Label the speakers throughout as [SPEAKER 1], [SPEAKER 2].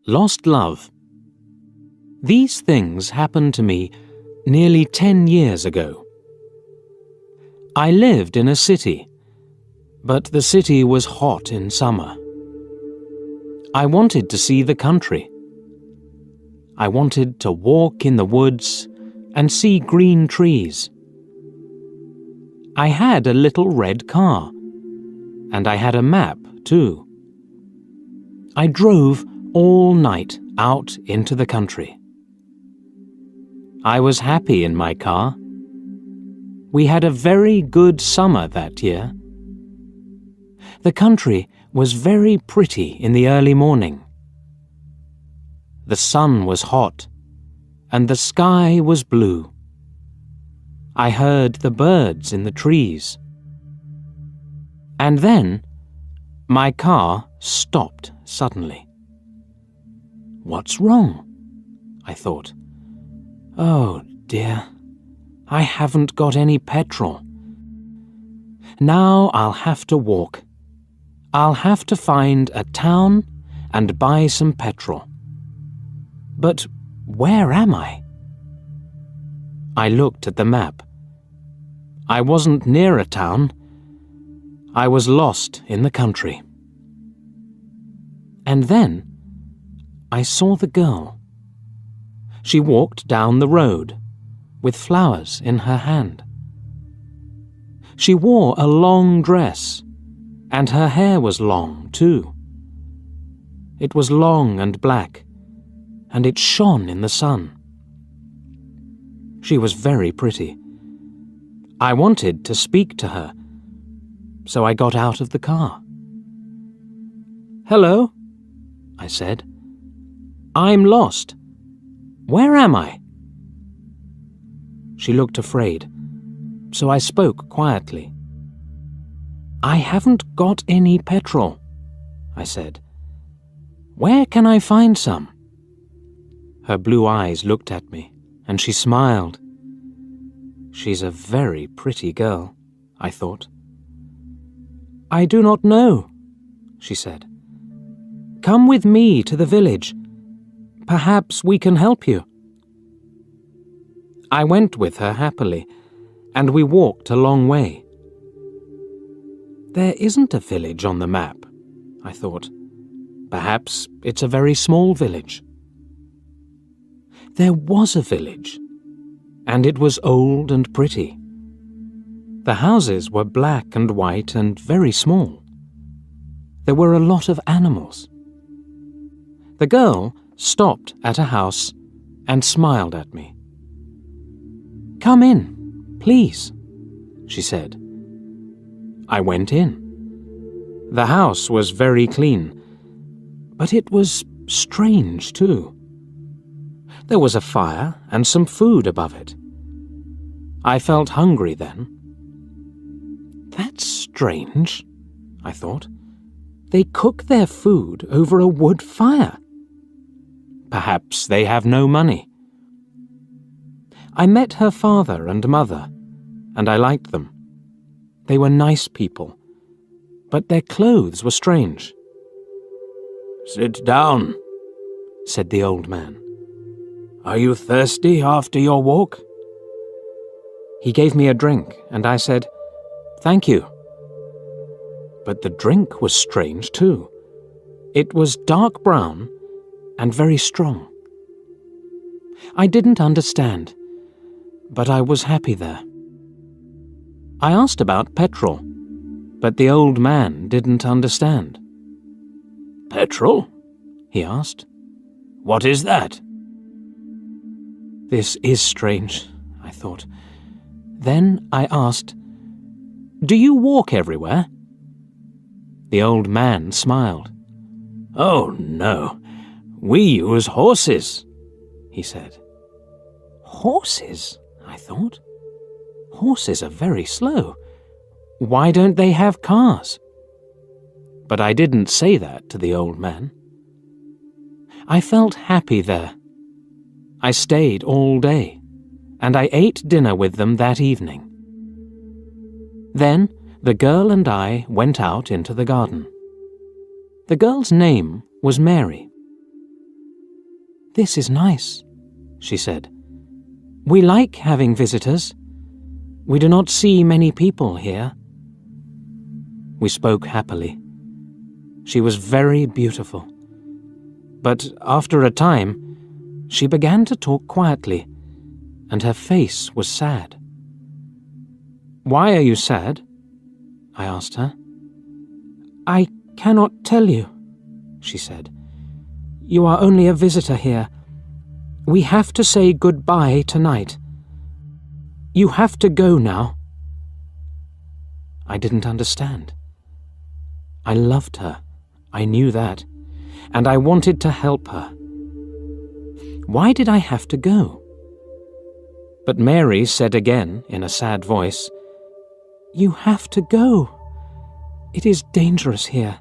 [SPEAKER 1] Lost love. These things happened to me nearly 10 years ago. I lived in a city, but the city was hot in summer. I wanted to see the country. I wanted to walk in the woods and see green trees. I had a little red car, and I had a map too. I drove all night out into the country. I was happy in my car. We had a very good summer that year. The country was very pretty in the early morning. The sun was hot, and the sky was blue. I heard the birds in the trees. And then, my car stopped suddenly. What's wrong? I thought. Oh dear, I haven't got any petrol. Now I'll have to walk. I'll have to find a town and buy some petrol. But where am I? I looked at the map. I wasn't near a town. I was lost in the country. And then I saw the girl. She walked down the road with flowers in her hand. She wore a long dress, and her hair was long too. It was long and black, and it shone in the sun. She was very pretty. I wanted to speak to her, so I got out of the car. "Hello," I said. "I'm lost. Where am I?" She looked afraid, so I spoke quietly. "I haven't got any petrol," I said. "Where can I find some?" Her blue eyes looked at me, and she smiled. She's a very pretty girl, I thought. "I do not know," she said. "Come with me to the village. Perhaps we can help you." I went with her happily, and we walked a long way. There isn't a village on the map, I thought. Perhaps it's a very small village. There was a village, and it was old and pretty. The houses were black and white and very small. There were a lot of animals. The girl stopped at a house and smiled at me. "Come in, please," she said. I went in. The house was very clean, but it was strange too. There was a fire and some food above it. I felt hungry then. That's strange, I thought. They cook their food over a wood fire. Perhaps they have no money. I met her father and mother, and I liked them. They were nice people, but their clothes were strange. "Sit down," said the old man. "Are you thirsty after your walk?" He gave me a drink, and I said, "Thank you." But the drink was strange too. It was dark brown and very strong. I didn't understand, but I was happy there. I asked about petrol, but the old man didn't understand. "Petrol?" he asked. "What is that?" This is strange, I thought. Then I asked, "Do you walk everywhere?" The old man smiled. "Oh, no. We use horses," he said. Horses, I thought. Horses are very slow. Why don't they have cars? But I didn't say that to the old man. I felt happy there. I stayed all day, and I ate dinner with them that evening. Then the girl and I went out into the garden. The girl's name was Mary. "This is nice," she said. "We like having visitors. We do not see many people here." We spoke happily. She was very beautiful. But after a time, she began to talk quietly, and her face was sad. "Why are you sad?" I asked her. "I cannot tell you," she said. "You are only a visitor here. We have to say goodbye tonight. You have to go now." I didn't understand. I loved her, I knew that, and I wanted to help her. Why did I have to go? But Mary said again in a sad voice, "You have to go. It is dangerous here."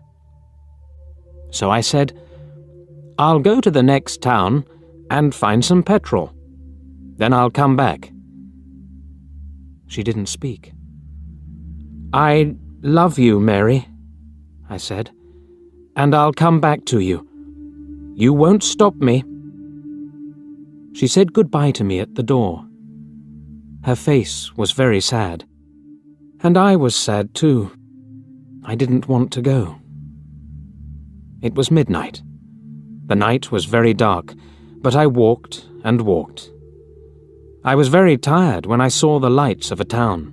[SPEAKER 1] So I said, "I'll go to the next town and find some petrol. Then I'll come back." She didn't speak. "I love you, Mary," I said, "and I'll come back to you. You won't stop me." She said goodbye to me at the door. Her face was very sad, and I was sad too. I didn't want to go. It was midnight. The night was very dark, but I walked and walked. I was very tired when I saw the lights of a town.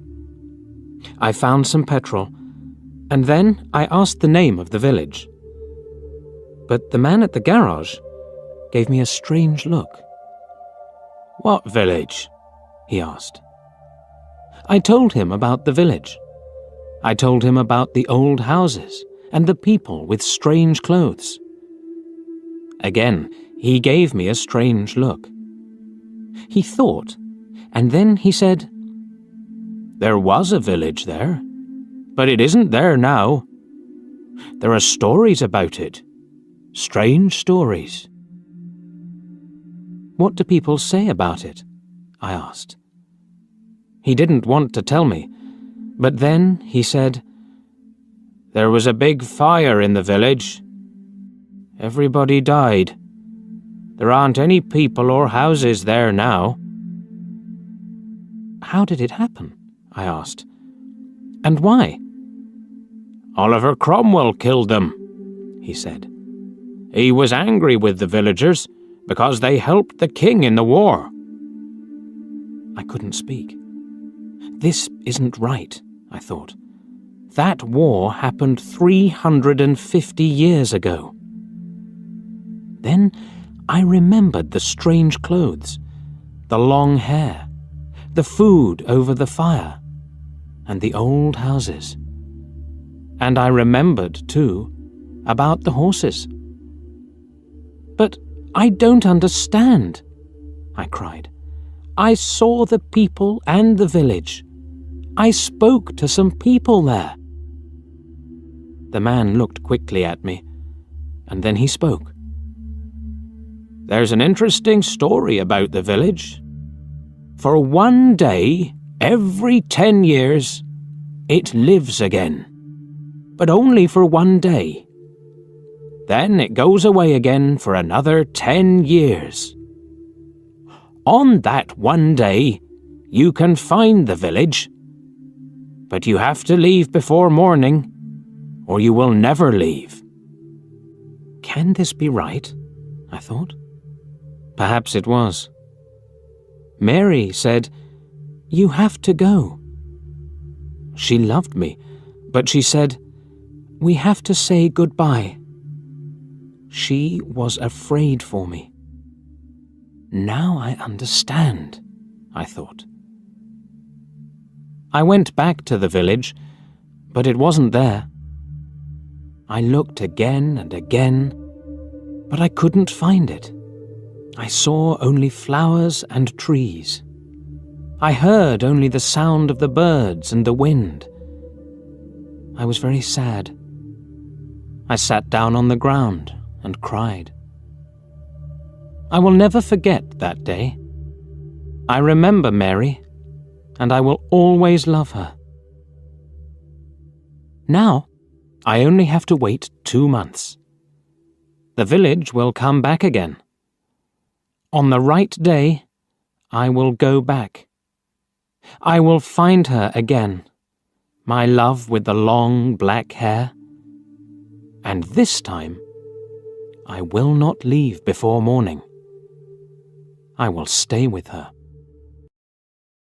[SPEAKER 1] I found some petrol, and then I asked the name of the village. But the man at the garage gave me a strange look. "What village?" he asked. I told him about the village. I told him about the old houses and the people with strange clothes. Again, he gave me a strange look. He thought, and then he said, "There was a village there, but it isn't there now. There are stories about it, strange stories." "What do people say about it?" I asked. He didn't want to tell me, but then he said, "There was a big fire in the village. Everybody died. There aren't any people or houses there now." "How did it happen?" I asked. "And why?" "Oliver Cromwell killed them," he said. "He was angry with the villagers because they helped the king in the war." I couldn't speak. This isn't right, I thought. That war happened 350 years ago. Then I remembered the strange clothes, the long hair, the food over the fire, and the old houses. And I remembered, too, about the horses. "But I don't understand," I cried. "I saw the people and the village. I spoke to some people there." The man looked quickly at me, and then he spoke. "There's an interesting story about the village. For one day, every 10 years, it lives again. But only for one day. Then it goes away again for another 10 years. On that one day, you can find the village, but you have to leave before morning, or you will never leave." Can this be right? I thought. Perhaps it was. Mary said, "You have to go." She loved me, but she said, "We have to say goodbye." She was afraid for me. Now I understand, I thought. I went back to the village, but it wasn't there. I looked again and again, but I couldn't find it. I saw only flowers and trees. I heard only the sound of the birds and the wind. I was very sad. I sat down on the ground and cried. I will never forget that day. I remember Mary, and I will always love her. Now, I only have to wait 2 months. The village will come back again. On the right day, I will go back. I will find her again, my love with the long black hair. And this time, I will not leave before morning. I will stay with her.